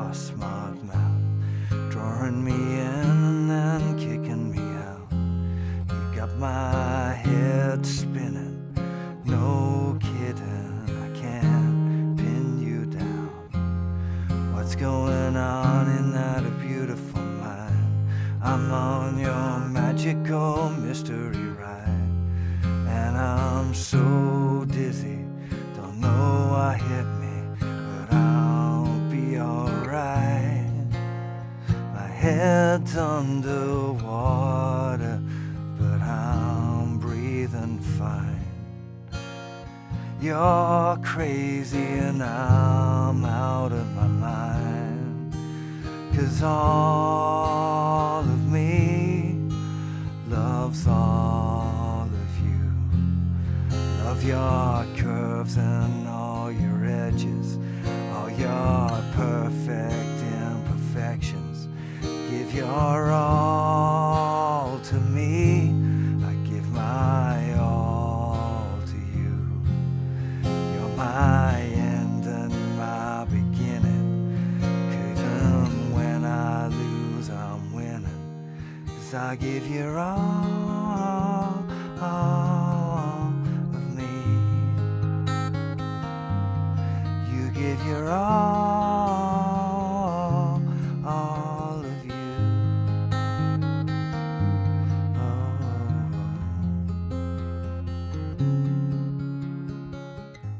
your smart mouth, drawing me in and then kicking me out. You got my head spinning, no kidding, I can't pin you down. What's going on in that beautiful mind? I'm on your magical mystery ride, and I'm so dizzy, don't know what hit me, but I'll be alright. My head's underwater, but I'm breathing fine. You're crazy and I'm out of my mind, 'cause all of me loves all of you. Love your curves and all your edges, all your perfect imperfections. Give your all to me, I give my all to you. You're my end and my beginning, even when I lose I'm winning, 'cause I give you all of me. You give your all of you.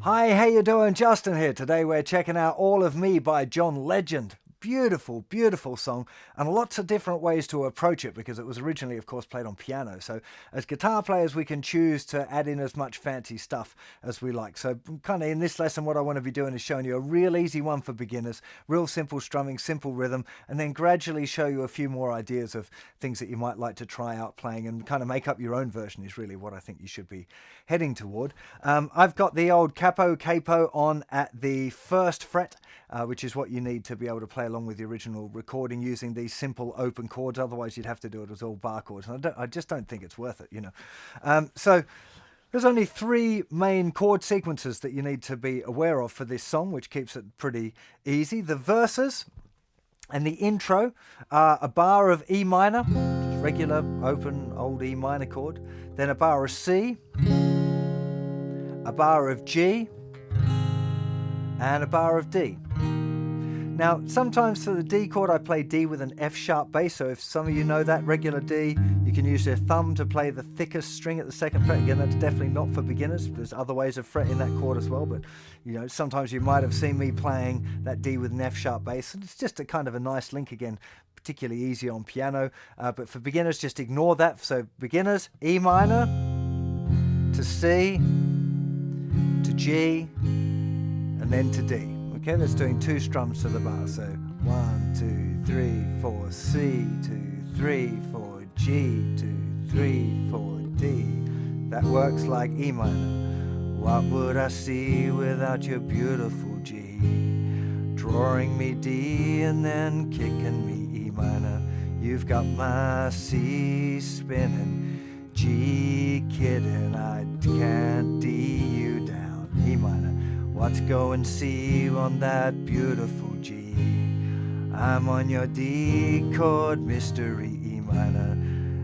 Hi, how you doing? Justin here. Today we're checking out All of Me by John Legend. Beautiful, beautiful song, and lots of different ways to approach it, because it was originally, of course, played on piano. So as guitar players, we can choose to add in as much fancy stuff as we like. So kind of in this lesson, what I want to be doing is showing you a real easy one for beginners, real simple strumming, simple rhythm, and then gradually show you a few more ideas of things that you might like to try out playing and kind of make up your own version is really what I think you should be heading toward. I've got the old capo on at the 1st fret, which is what you need to be able to play along with the original recording using these simple open chords. Otherwise you'd have to do it as all bar chords, and I just don't think it's worth it, you know. So there's only 3 main chord sequences that you need to be aware of for this song, which keeps it pretty easy. The verses and the intro are a bar of E minor, just regular open old E minor chord, then a bar of C, a bar of G, and a bar of D. Now, sometimes for the D chord, I play D with an F sharp bass, so if some of you know that regular D, you can use your thumb to play the thickest string at the 2nd fret. Again, that's definitely not for beginners. There's other ways of fretting that chord as well, but you know, sometimes you might have seen me playing that D with an F sharp bass, and it's just a kind of a nice link again, particularly easy on piano. But for beginners, just ignore that. So beginners, E minor to C to G and then to D. Okay, that's doing 2 strums to the bar. So 1, 2, 3, 4, C, 2, 3, 4, G, 2, 3, 4, D. That works like E minor. What would I see without your beautiful G? Drawing me D and then kicking me E minor. You've got my C spinning, G kidding, I can't D you down, E minor. What's going C on that beautiful G? I'm on your D chord mystery E minor,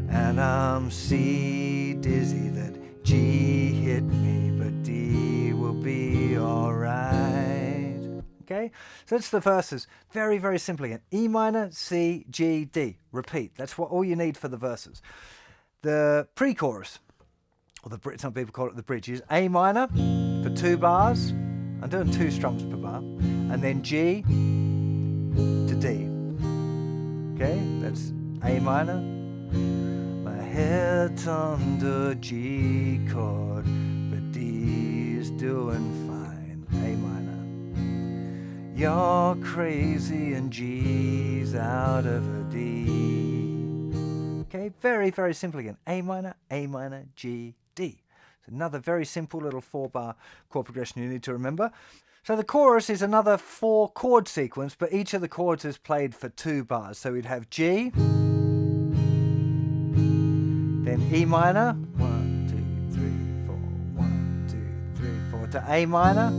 and I'm C dizzy that G hit me, but D will be alright. Okay, so that's the verses. Very, very simple again. E minor, C, G, D. Repeat. That's what all you need for the verses. The pre-chorus, or some people call it the bridge, is A minor for 2 bars. I'm doing 2 strums per bar, and then G to D. Okay, that's A minor. My head's under G chord, but D is doing fine. A minor. You're crazy and G's out of a D. Okay, very, very simple again. A minor, G, D. It's another very simple little 4-bar chord progression you need to remember. So the chorus is another 4 chord sequence, but each of the chords is played for 2 bars. So we'd have G, then E minor, 1, 2, 3, 4, 1, 2, 3, 4, to A minor,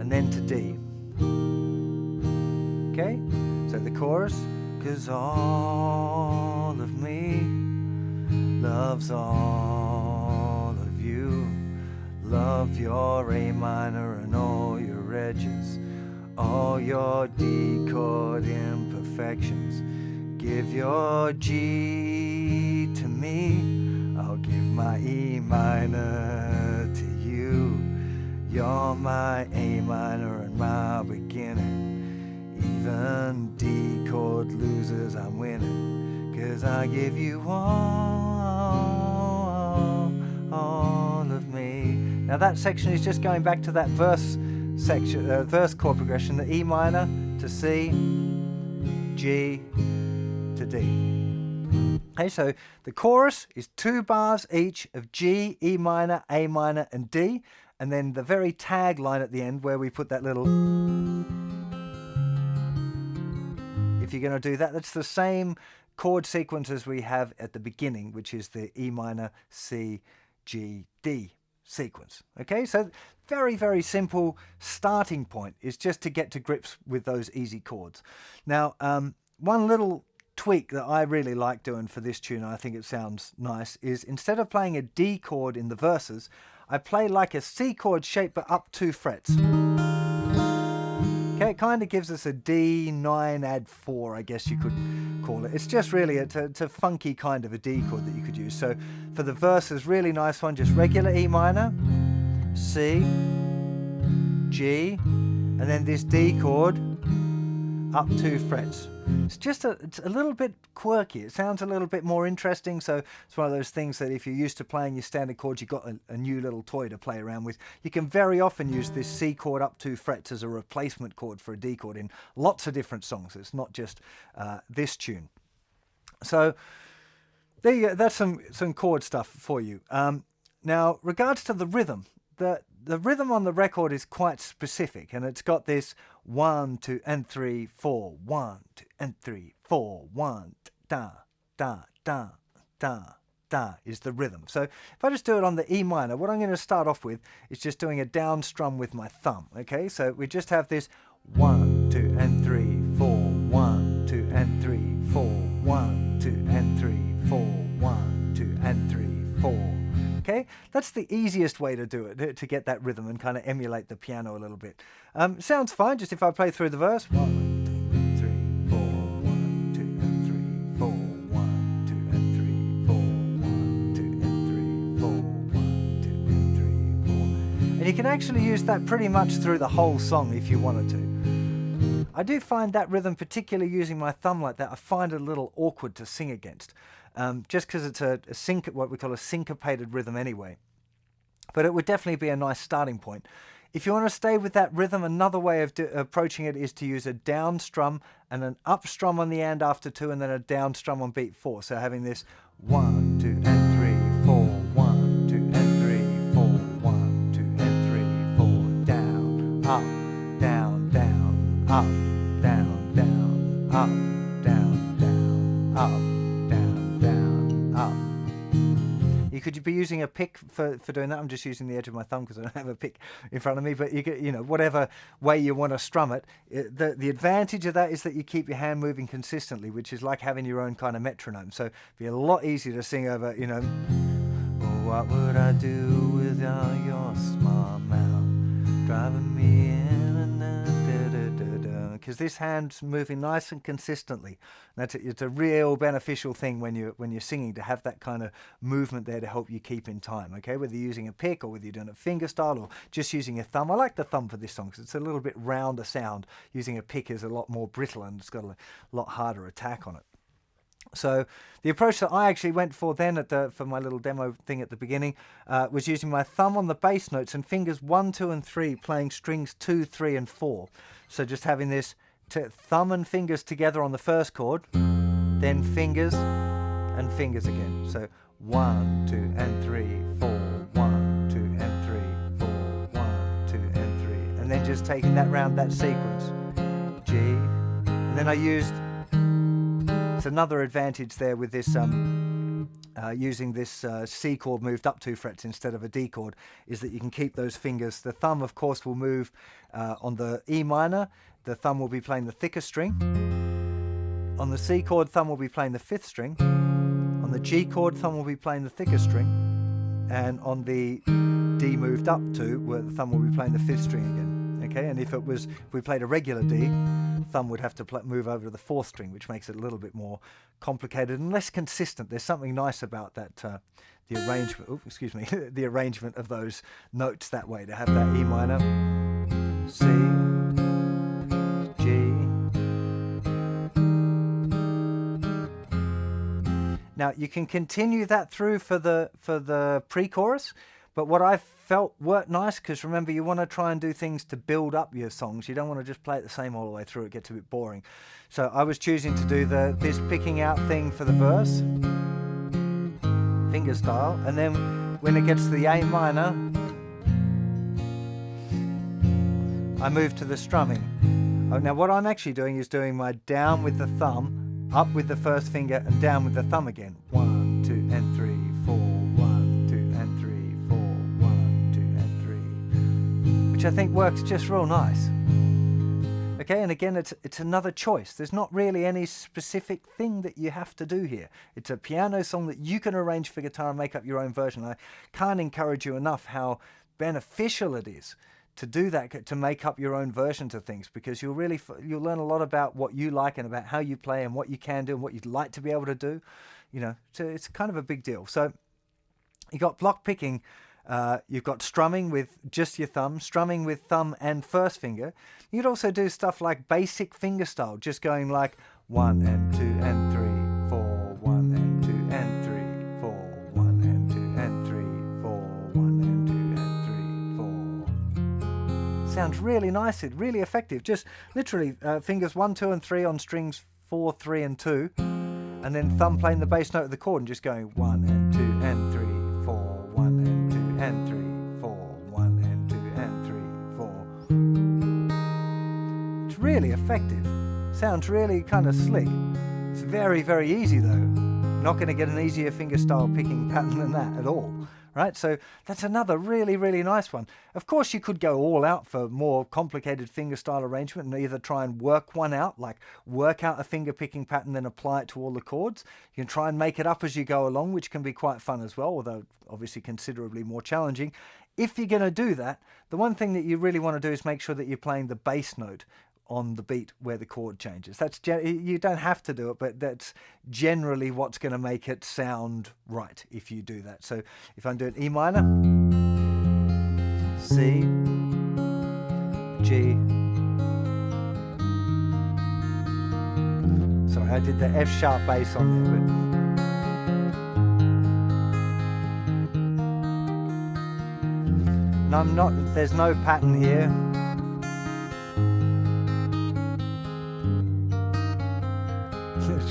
and then to D. chorus. 'Cause all of me loves all of you. Love your A minor and all your edges, all your D chord imperfections. Give your G to me, I'll give my E minor to you. You're my A minor and my beginning. Even D chord losers I'm winning, 'cause I give you all of me. Now that section is just going back to that verse section, verse chord progression, the E minor to C, G to D. Okay, so the chorus is 2 bars each of G, E minor, A minor, and D, and then the very tag line at the end where we put that little. If you're going to do that, that's the same chord sequence as we have at the beginning, which is the E minor, C, G, D sequence. Okay, so very, very simple starting point is just to get to grips with those easy chords. Now, one little tweak that I really like doing for this tune, I think it sounds nice, is instead of playing a D chord in the verses, I play like a C chord shape but up 2 frets. Okay, it kind of gives us a D9 add 4, I guess you could call it. It's just really it's a funky kind of a D chord that you could use. So for the verses, really nice one, just regular E minor, C, G, and then this D chord up 2 frets. It's a little bit quirky. It sounds a little bit more interesting. So it's one of those things that if you're used to playing your standard chords, you've got a new little toy to play around with. You can very often use this C chord up 2 frets as a replacement chord for a D chord in lots of different songs. It's not just this tune. So there you go. That's some chord stuff for you. Now, regards to the rhythm, the rhythm on the record is quite specific, and it's got this 1, 2, and 3, 4, 1, 2, and 3, 4, 1, da, da, da, da, da is the rhythm. So if I just do it on the E minor, what I'm going to start off with is just doing a down strum with my thumb. Okay, so we just have this 1, 2, and 3, 4, 1, 2, and 3, 4, 1, 2, and 3, 4, 1, 2, and 3, 4. Okay, that's the easiest way to do it, to get that rhythm and kind of emulate the piano a little bit. Sounds fine, just if I play through the verse. 1, 2, 3, 4, 1, 2, and 3, 4, 1, 2, and 3, 4, 1, 2, and 3, 4, 1, 2, and 3, 4. And you can actually use that pretty much through the whole song if you wanted to. I do find that rhythm, particularly using my thumb like that, I find it a little awkward to sing against. Just because it's what we call a syncopated rhythm anyway. But it would definitely be a nice starting point. If you want to stay with that rhythm, another way of approaching it is to use a down strum and an up strum on the and after 2, and then a down strum on beat 4. So having this 1, 2, and 3, 4, 1, 2, and 3, 4, 1, 2, and 3, 4, down, up, down, down, up, down, down, up, down, down, up. You could be using a pick for doing that. I'm just using the edge of my thumb because I don't have a pick in front of me. But whatever way you want to strum it, the advantage of that is that you keep your hand moving consistently, which is like having your own kind of metronome. So it'd be a lot easier to sing over, oh, what would I do without your smart mouth driving me in? Because this hand's moving nice and consistently. It's a real beneficial thing when you're singing, to have that kind of movement there to help you keep in time. Okay, whether you're using a pick or whether you're doing it fingerstyle or just using a thumb. I like the thumb for this song because it's a little bit rounder sound. Using a pick is a lot more brittle and it's got a lot harder attack on it. So the approach that I actually went for then for my little demo thing at the beginning was using my thumb on the bass notes and fingers 1, 2, and 3 playing strings 2, 3, and 4. So just having this thumb and fingers together on the first chord, then fingers and fingers again. So 1, 2, and 3, 4, 1, 2, and 3, 4, 1, 2, and 3. And then just taking that round that sequence. G. And then I used... It's another advantage there with this using this C chord moved up 2 frets instead of a D chord, is that you can keep those fingers. The thumb, of course, will move on the E minor. The thumb will be playing the thicker string, On the C chord, thumb will be playing the 5th string. On the G chord, thumb will be playing the thicker string. And on the D moved up to, where the thumb will be playing the 5th string again. Okay, and if we played a regular D, thumb would have to move over to the 4th string, which makes it a little bit more complicated and less consistent. There's something nice about that, the arrangement. Oh, excuse me, the arrangement of those notes that way, to have that E minor, C, G. Now you can continue that through for the pre-chorus, but what I felt worked nice, because remember, you want to try and do things to build up your songs. You don't want to just play it the same all the way through. It gets a bit boring. So I was choosing to do this picking out thing for the verse, fingerstyle, and then when it gets to the A minor, I move to the strumming. Now what I'm actually doing is doing my down with the thumb, up with the first finger, and down with the thumb again. 1, 2, and 3, 4. 1, 2, and 3, 4. 1, 2, and 3. Which I think works just real nice. Okay, and again, it's another choice. There's not really any specific thing that you have to do here. It's a piano song that you can arrange for guitar and make up your own version. I can't encourage you enough how beneficial it is to do that, to make up your own versions of things, because you'll learn a lot about what you like and about how you play and what you can do and what you'd like to be able to do. You know, so it's kind of a big deal. So you got block picking, you've got strumming with just your thumb, strumming with thumb and first finger. You'd also do stuff like basic fingerstyle, just going like 1 and 2 and 3, 4, 1 and 2 and 3, 4, 1 and 2 and 3, 4, 1 and 2 and 3, 4. Sounds really nice, really effective. Just literally fingers 1, 2 and 3 on strings 4, 3 and 2, and then thumb playing the bass note of the chord and just going 1 and 2 and 3, 4, 1 and 2 and 3, 4, 1 and 2 and 3, 4. It's really effective. Sounds really kind of slick. It's very, very easy though. Not going to get an easier fingerstyle picking pattern than that at all. Right, so that's another really, really nice one. Of course, you could go all out for more complicated fingerstyle arrangement and either try and work one out, like work out a finger picking pattern, then apply it to all the chords. You can try and make it up as you go along, which can be quite fun as well, although obviously considerably more challenging. If you're going to do that, the one thing that you really want to do is make sure that you're playing the bass note on the beat where the chord changes. You don't have to do it, but that's generally what's going to make it sound right if you do that. So if I'm doing E minor, C, G. Sorry, I did the F sharp bass on there, but there's no pattern here.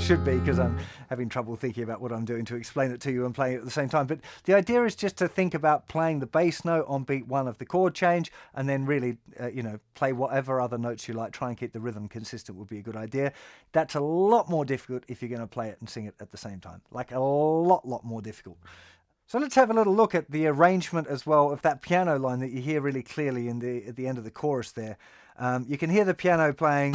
Should be, because I'm having trouble thinking about what I'm doing to explain it to you and playing it at the same time. But the idea is just to think about playing the bass note on beat 1 of the chord change, and then really, play whatever other notes you like. Try and keep the rhythm consistent would be a good idea. That's a lot more difficult if you're going to play it and sing it at the same time. Like a lot more difficult. So let's have a little look at the arrangement as well of that piano line that you hear really clearly at the end of the chorus there. You can hear the piano playing.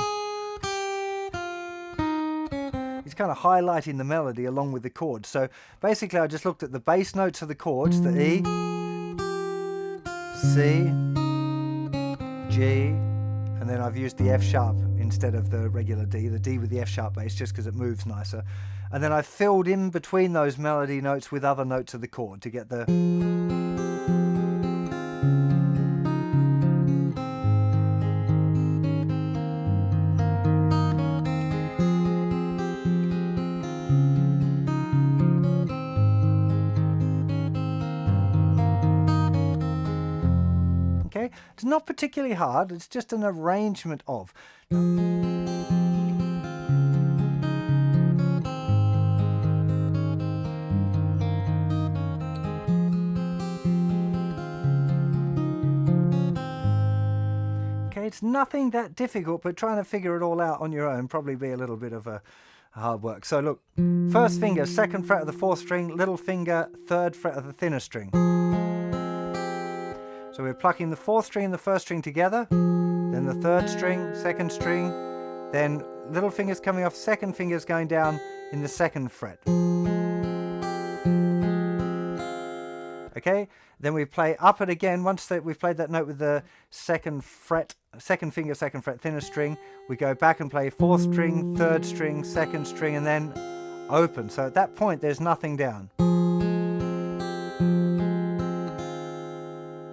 It's kind of highlighting the melody along with the chords. So basically I just looked at the bass notes of the chords, the E, C, G, and then I've used the F sharp instead of the regular D, the D with the F sharp bass, just because it moves nicer. And then I filled in between those melody notes with other notes of the chord to get the... Okay, it's not particularly hard, it's just an arrangement of. Okay, it's nothing that difficult, but trying to figure it all out on your own probably be a little bit of a hard work. So look, first finger, 2nd fret of the 4th string, little finger, 3rd fret of the thinner string. So we're plucking the 4th string and the 1st string together, then the 3rd string, 2nd string, then little finger's coming off, second finger's going down in the second fret. Okay, then we play up it again. Once we've played that note with the second fret, second finger, second fret, thinner string, we go back and play fourth string, third string, second string, and then open. So at that point, there's nothing down.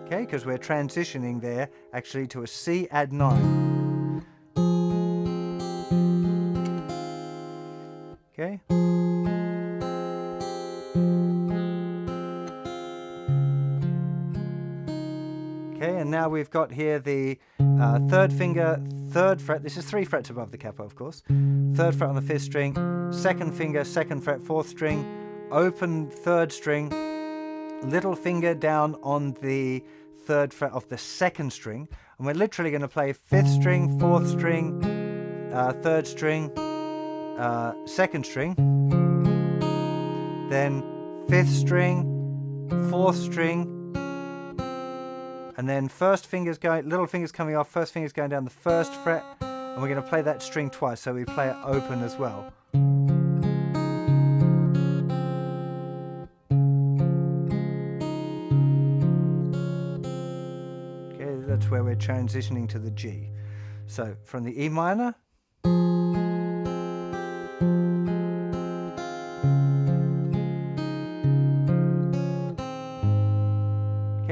Okay, because we're transitioning there actually to a C add 9. Okay. Okay, and now we've got here the third finger, third fret. This is 3 frets above the capo, of course. Third fret on the 5th string, second finger, second fret, 4th string, open 3rd string, little finger down on the 3rd fret of the 2nd string, and we're literally going to play 5th string, 4th string, 3rd string, 2nd string, then 5th string, 4th string, and then little finger's coming off, first finger's going down the 1st fret, and we're going to play that string twice, so we play it open as well. Okay, that's where we're transitioning to the G. So from the E minor,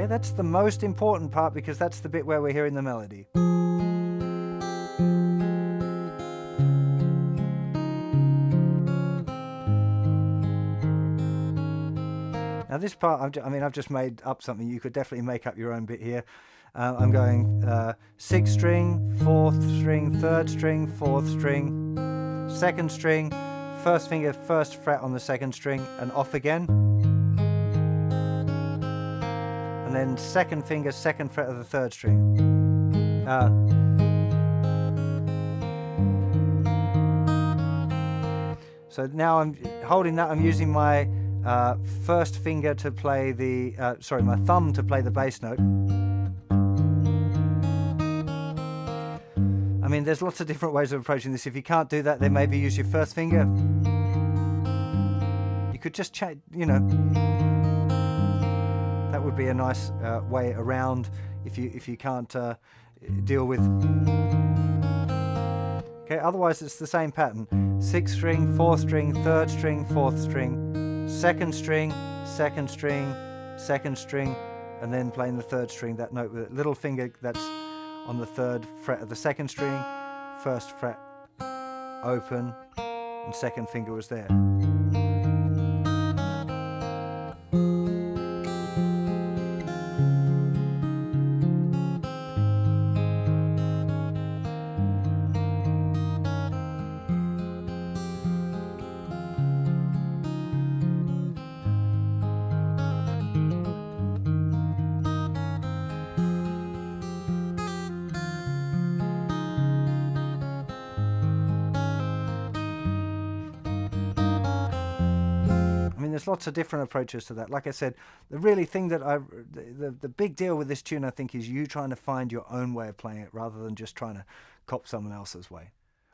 that's the most important part because that's the bit where we're hearing the melody. Now this part, I've just made up something. You could definitely make up your own bit here. I'm going 6th string, 4th string, 3rd string, 4th string, 2nd string, 1st finger, 1st fret on the 2nd string, and off again. And then 2nd finger, 2nd fret of the 3rd string. So now I'm holding that, I'm using my first finger to play the, my thumb to play the bass note. I mean, there's lots of different ways of approaching this. If you can't do that, then maybe use your first finger. You could just that would be a nice way around if you can't deal with. Okay, otherwise it's the same pattern. 6th string, 4th string, 3rd string, 4th string, 2nd string, 2nd string, 2nd string, and then playing the 3rd string, that note with a little finger that's on the 3rd fret of the 2nd string, 1st fret open, and 2nd finger was there. There's lots of different approaches to that. Like I said, the really thing that the big deal with this tune, I think, is you trying to find your own way of playing it rather than just trying to cop someone else's way.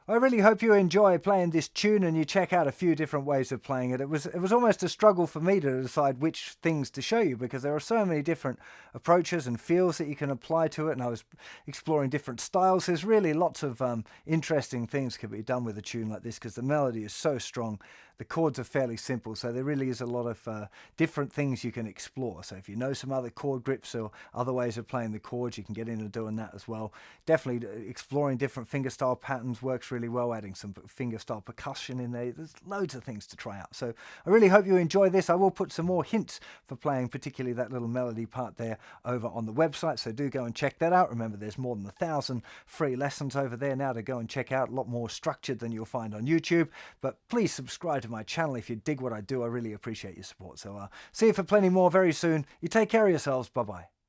I really hope you enjoy playing this tune and you check out a few different ways of playing it. It was almost a struggle for me to decide which things to show you because there are so many different approaches and feels that you can apply to it, and I was exploring different styles. There's really lots of interesting things can be done with a tune like this because the melody is so strong. The chords are fairly simple, so there really is a lot of different things you can explore. So if you know some other chord grips or other ways of playing the chords, you can get into doing that as well. Definitely exploring different fingerstyle patterns works really well, adding some fingerstyle percussion in there. There's loads of things to try out. So I really hope you enjoy this. I will put some more hints for playing, particularly that little melody part there, over on the website, so do go and check that out. Remember, there's more than 1,000 free lessons over there now to go and check out, a lot more structured than you'll find on YouTube. But please subscribe to my channel if you dig what I do. I really appreciate your support. So see you for plenty more very soon. You take care of yourselves. Bye bye.